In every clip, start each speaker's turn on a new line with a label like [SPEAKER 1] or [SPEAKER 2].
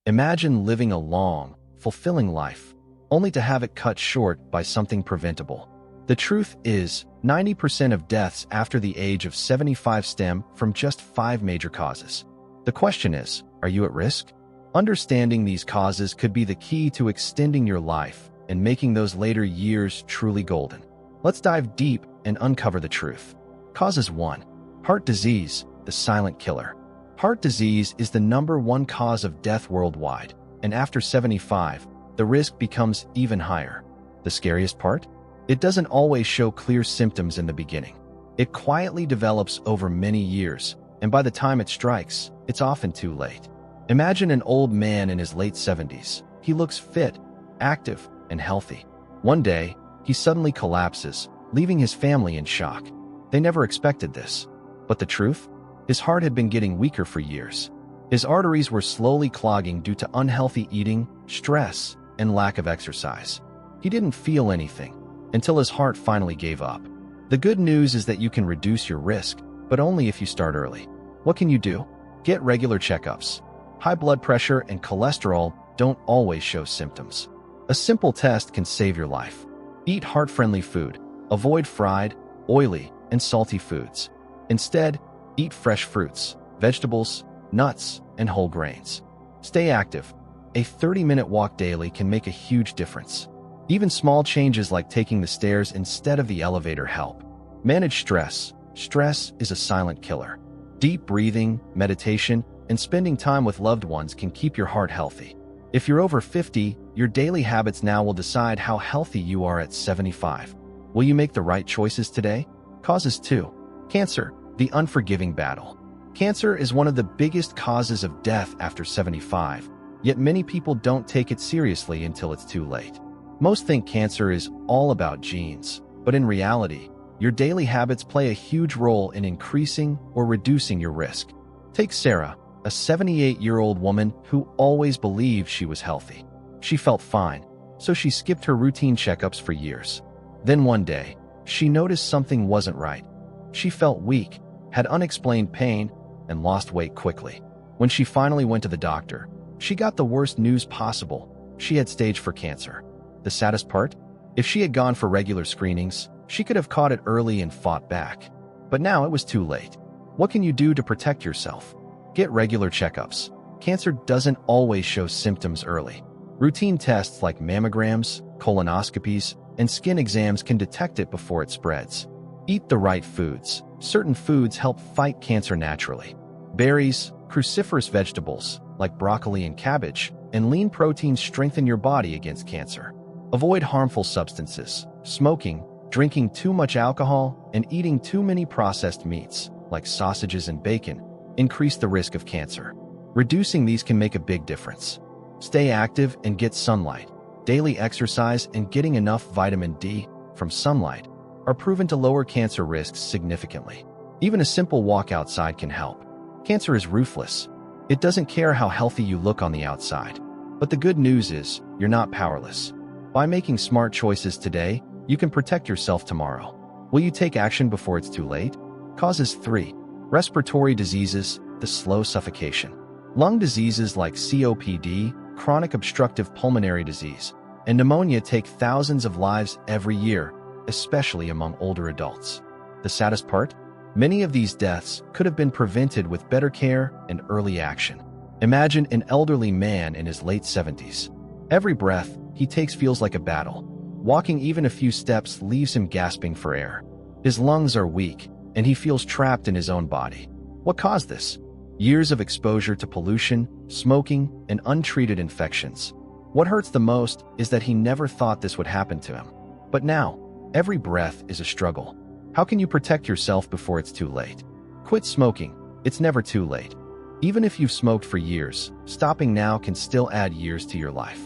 [SPEAKER 1] Imagine living a long, fulfilling life, only to have it cut short by something preventable. The truth is, 90% of deaths after the age of 75 stem from just 5 major causes. The question is, are you at risk? Understanding these causes could be the key to extending your life and making those later years truly golden. Let's dive deep and uncover the truth. Causes 1. Heart disease, the silent killer. Heart disease is the #1 cause of death worldwide, and after 75, the risk becomes even higher. The scariest part? It doesn't always show clear symptoms in the beginning. It quietly develops over many years, and by the time it strikes, it's often too late. Imagine an old man in his late 70s. He looks fit, active, and healthy. One day, he suddenly collapses, leaving his family in shock. They never expected this. But the truth? His heart had been getting weaker for years. His arteries were slowly clogging due to unhealthy eating, stress, and lack of exercise. He didn't feel anything until his heart finally gave up. The good news is that you can reduce your risk, but only if you start early. What can you do? Get regular checkups. High blood pressure and cholesterol don't always show symptoms. A simple test can save your life. Eat heart-friendly food. Avoid fried, oily, and salty foods. Instead, eat fresh fruits, vegetables, nuts, and whole grains. Stay active. A 30-minute walk daily can make a huge difference. Even small changes like taking the stairs instead of the elevator help. Manage stress. Stress is a silent killer. Deep breathing, meditation, and spending time with loved ones can keep your heart healthy. If you're over 50, your daily habits now will decide how healthy you are at 75. Will you make the right choices today? Causes 2. Cancer, the unforgiving battle. Cancer is one of the biggest causes of death after 75, yet many people don't take it seriously until it's too late. Most think cancer is all about genes, but in reality, your daily habits play a huge role in increasing or reducing your risk. Take Sarah, a 78-year-old woman who always believed she was healthy. She felt fine, so she skipped her routine checkups for years. Then one day, she noticed something wasn't right. She felt weak, had unexplained pain, and lost weight quickly. When she finally went to the doctor, she got the worst news possible. She had stage 4 cancer. The saddest part? If she had gone for regular screenings, she could have caught it early and fought back. But now it was too late. What can you do to protect yourself? Get regular checkups. Cancer doesn't always show symptoms early. Routine tests like mammograms, colonoscopies, and skin exams can detect it before it spreads. Eat the right foods. Certain foods help fight cancer naturally. Berries, cruciferous vegetables like broccoli and cabbage, and lean proteins strengthen your body against cancer. Avoid harmful substances. Smoking, drinking too much alcohol, and eating too many processed meats, like sausages and bacon, increase the risk of cancer. Reducing these can make a big difference. Stay active and get sunlight. Daily exercise and getting enough vitamin D from sunlight are proven to lower cancer risks significantly. Even a simple walk outside can help. Cancer is ruthless. It doesn't care how healthy you look on the outside. But the good news is, you're not powerless. By making smart choices today, you can protect yourself tomorrow. Will you take action before it's too late? Causes 3. Respiratory diseases, the slow suffocation. Lung diseases like COPD, chronic obstructive pulmonary disease, and pneumonia take thousands of lives every year, especially among older adults. The saddest part? Many of these deaths could have been prevented with better care and early action. Imagine an elderly man in his late 70s. Every breath he takes feels like a battle. Walking even a few steps leaves him gasping for air. His lungs are weak, and he feels trapped in his own body. What caused this? Years of exposure to pollution, smoking, and untreated infections. What hurts the most is that he never thought this would happen to him. But now, every breath is a struggle. How can you protect yourself before it's too late? Quit smoking. It's never too late. Even if you've smoked for years, stopping now can still add years to your life.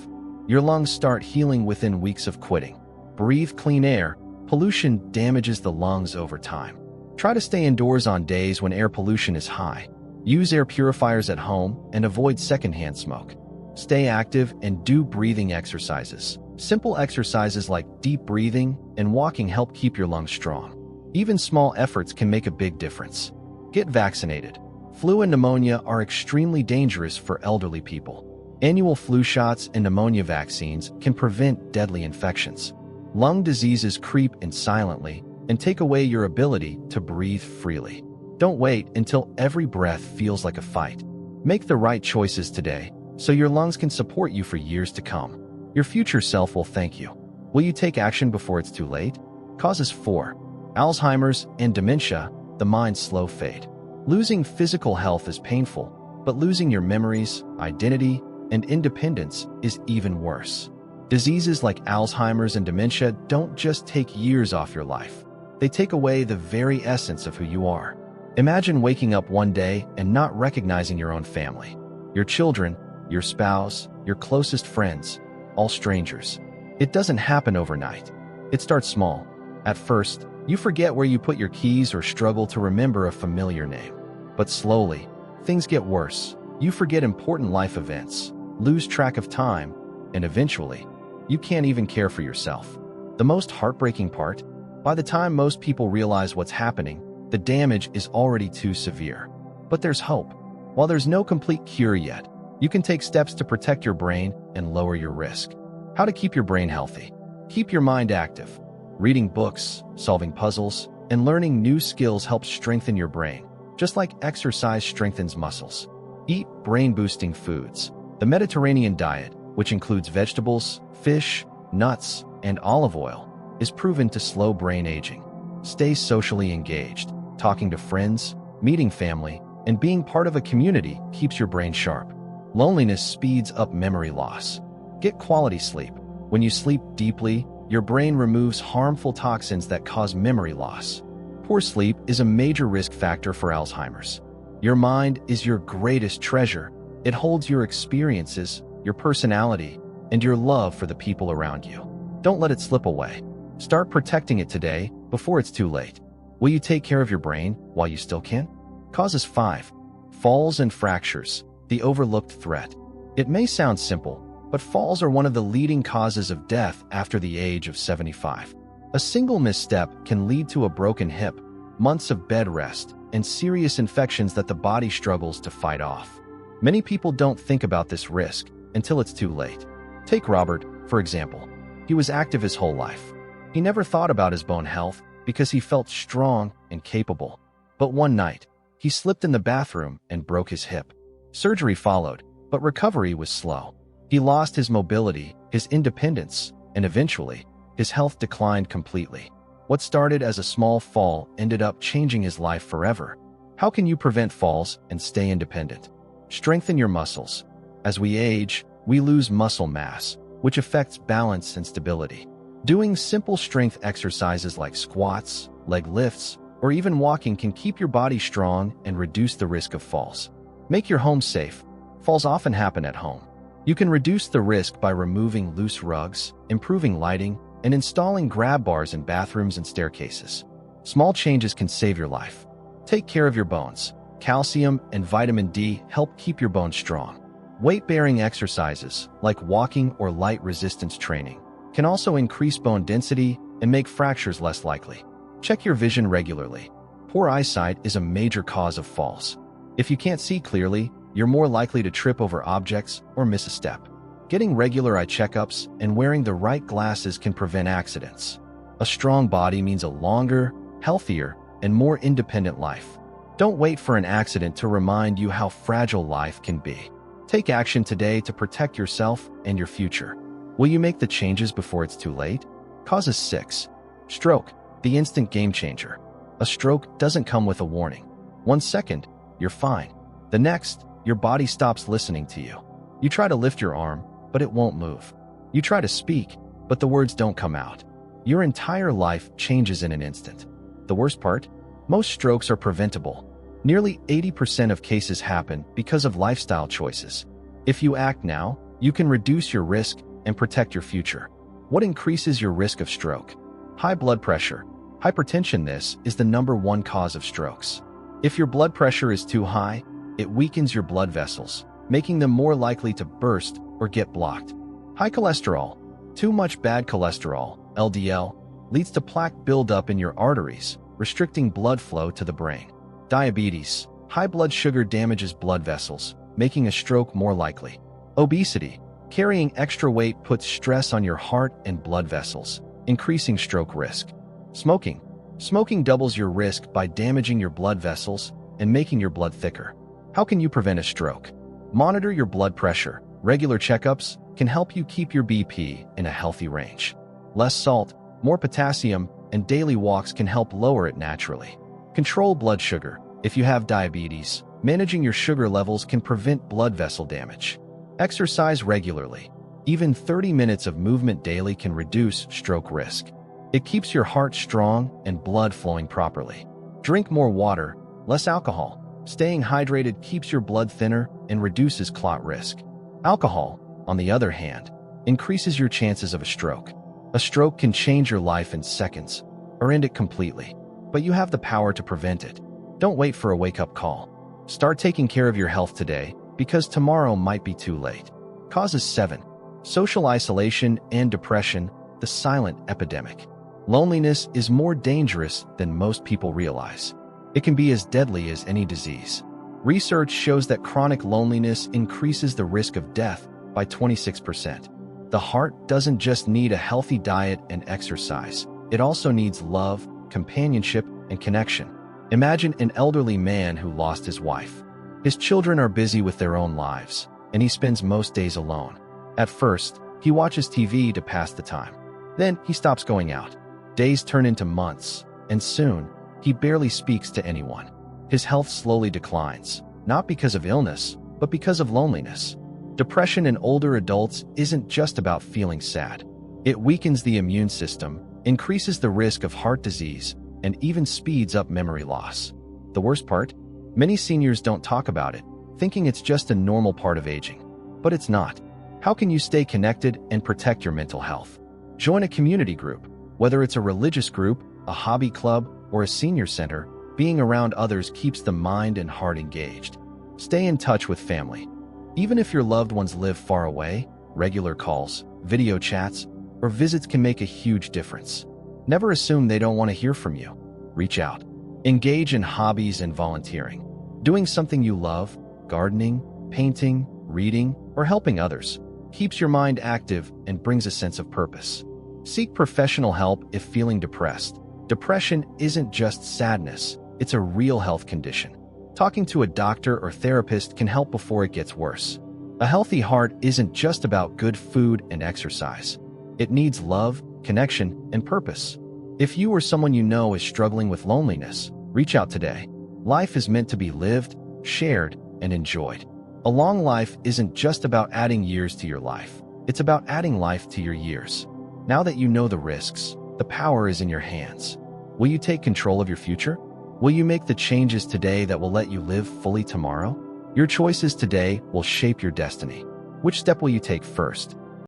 [SPEAKER 1] Your lungs start healing within weeks of quitting. Breathe clean air. Pollution damages the lungs over time. Try to stay indoors on days when air pollution is high. Use air purifiers at home and avoid secondhand smoke. Stay active and do breathing exercises. Simple exercises like deep breathing and walking help keep your lungs strong. Even small efforts can make a big difference. Get vaccinated. Flu and pneumonia are extremely dangerous for elderly people. Annual flu shots and pneumonia vaccines can prevent deadly infections. Lung diseases creep in silently and take away your ability to breathe freely. Don't wait until every breath feels like a fight. Make the right choices today so your lungs can support you for years to come. Your future self will thank you. Will you take action before it's too late? Causes 4. Alzheimer's and dementia, the mind's slow fade. Losing physical health is painful, but losing your memories, identity, and independence is even worse. Diseases like Alzheimer's and dementia don't just take years off your life. They take away the very essence of who you are. Imagine waking up one day and not recognizing your own family. Your children, your spouse, your closest friends, all strangers. It doesn't happen overnight. It starts small. At first, you forget where you put your keys or struggle to remember a familiar name. But slowly, things get worse. You forget important life events, lose track of time, and eventually, you can't even care for yourself. The most heartbreaking part? By the time most people realize what's happening, the damage is already too severe. But there's hope. While there's no complete cure yet, you can take steps to protect your brain and lower your risk. How to keep your brain healthy. Keep your mind active. Reading books, solving puzzles, and learning new skills helps strengthen your brain, just like exercise strengthens muscles. Eat brain-boosting foods. The Mediterranean diet, which includes vegetables, fish, nuts, and olive oil, is proven to slow brain aging. Stay socially engaged. Talking to friends, meeting family, and being part of a community keeps your brain sharp. Loneliness speeds up memory loss. Get quality sleep. When you sleep deeply, your brain removes harmful toxins that cause memory loss. Poor sleep is a major risk factor for Alzheimer's. Your mind is your greatest treasure. It holds your experiences, your personality, and your love for the people around you. Don't let it slip away. Start protecting it today before it's too late. Will you take care of your brain while you still can? Causes 5. Falls and fractures, the overlooked threat. It may sound simple, but falls are one of the leading causes of death after the age of 75. A single misstep can lead to a broken hip, months of bed rest, and serious infections that the body struggles to fight off. Many people don't think about this risk until it's too late. Take Robert, for example. He was active his whole life. He never thought about his bone health because he felt strong and capable. But one night, he slipped in the bathroom and broke his hip. Surgery followed, but recovery was slow. He lost his mobility, his independence, and eventually, his health declined completely. What started as a small fall ended up changing his life forever. How can you prevent falls and stay independent? Strengthen your muscles. As we age, we lose muscle mass, which affects balance and stability. Doing simple strength exercises like squats, leg lifts, or even walking can keep your body strong and reduce the risk of falls. Make your home safe. Falls often happen at home. You can reduce the risk by removing loose rugs, improving lighting, and installing grab bars in bathrooms and staircases. Small changes can save your life. Take care of your bones. Calcium and vitamin D help keep your bones strong. Weight-bearing exercises, like walking or light resistance training, can also increase bone density and make fractures less likely. Check your vision regularly. Poor eyesight is a major cause of falls. If you can't see clearly, you're more likely to trip over objects or miss a step. Getting regular eye checkups and wearing the right glasses can prevent accidents. A strong body means a longer, healthier, and more independent life. Don't wait for an accident to remind you how fragile life can be. Take action today to protect yourself and your future. Will you make the changes before it's too late? Causes 6. Stroke, the instant game changer. A stroke doesn't come with a warning. 1 second, you're fine. The next, your body stops listening to you. You try to lift your arm, but it won't move. You try to speak, but the words don't come out. Your entire life changes in an instant. The worst part? Most strokes are preventable. Nearly 80% of cases happen because of lifestyle choices. If you act now, you can reduce your risk and protect your future. What increases your risk of stroke? High blood pressure. Hypertension. This is the #1 cause of strokes. If your blood pressure is too high, it weakens your blood vessels, making them more likely to burst or get blocked. High cholesterol. Too much bad cholesterol, LDL, leads to plaque buildup in your arteries, restricting blood flow to the brain. Diabetes. High blood sugar damages blood vessels, making a stroke more likely. Obesity. Carrying extra weight puts stress on your heart and blood vessels, increasing stroke risk. Smoking. Smoking doubles your risk by damaging your blood vessels and making your blood thicker. How can you prevent a stroke? Monitor your blood pressure. Regular checkups can help you keep your BP in a healthy range. Less salt, more potassium, and daily walks can help lower it naturally. Control blood sugar. If you have diabetes, managing your sugar levels can prevent blood vessel damage. Exercise regularly. Even 30 minutes of movement daily can reduce stroke risk. It keeps your heart strong and blood flowing properly. Drink more water, less alcohol. Staying hydrated keeps your blood thinner and reduces clot risk. Alcohol, on the other hand, increases your chances of a stroke. A stroke can change your life in seconds or end it completely, but you have the power to prevent it. Don't wait for a wake-up call. Start taking care of your health today because tomorrow might be too late. Causes 7. Social isolation and depression, the silent epidemic. Loneliness is more dangerous than most people realize. It can be as deadly as any disease. Research shows that chronic loneliness increases the risk of death by 26%. The heart doesn't just need a healthy diet and exercise. It also needs love, companionship, and connection. Imagine an elderly man who lost his wife. His children are busy with their own lives, and he spends most days alone. At first, he watches TV to pass the time. Then he stops going out. Days turn into months, and soon, he barely speaks to anyone. His health slowly declines, not because of illness, but because of loneliness. Depression in older adults isn't just about feeling sad. It weakens the immune system, increases the risk of heart disease, and even speeds up memory loss. The worst part? Many seniors don't talk about it, thinking it's just a normal part of aging. But it's not. How can you stay connected and protect your mental health? Join a community group. Whether it's a religious group, a hobby club, or a senior center, being around others keeps the mind and heart engaged. Stay in touch with family. Even if your loved ones live far away, regular calls, video chats, or visits can make a huge difference. Never assume they don't want to hear from you. Reach out. Engage in hobbies and volunteering. Doing something you love, gardening, painting, reading, or helping others, keeps your mind active and brings a sense of purpose. Seek professional help if feeling depressed. Depression isn't just sadness, it's a real health condition. Talking to a doctor or therapist can help before it gets worse. A healthy heart isn't just about good food and exercise. It needs love, connection, and purpose. If you or someone you know is struggling with loneliness, reach out today. Life is meant to be lived, shared, and enjoyed. A long life isn't just about adding years to your life. It's about adding life to your years. Now that you know the risks, the power is in your hands. Will you take control of your future? Will you make the changes today that will let you live fully tomorrow? Your choices today will shape your destiny. Which step will you take first?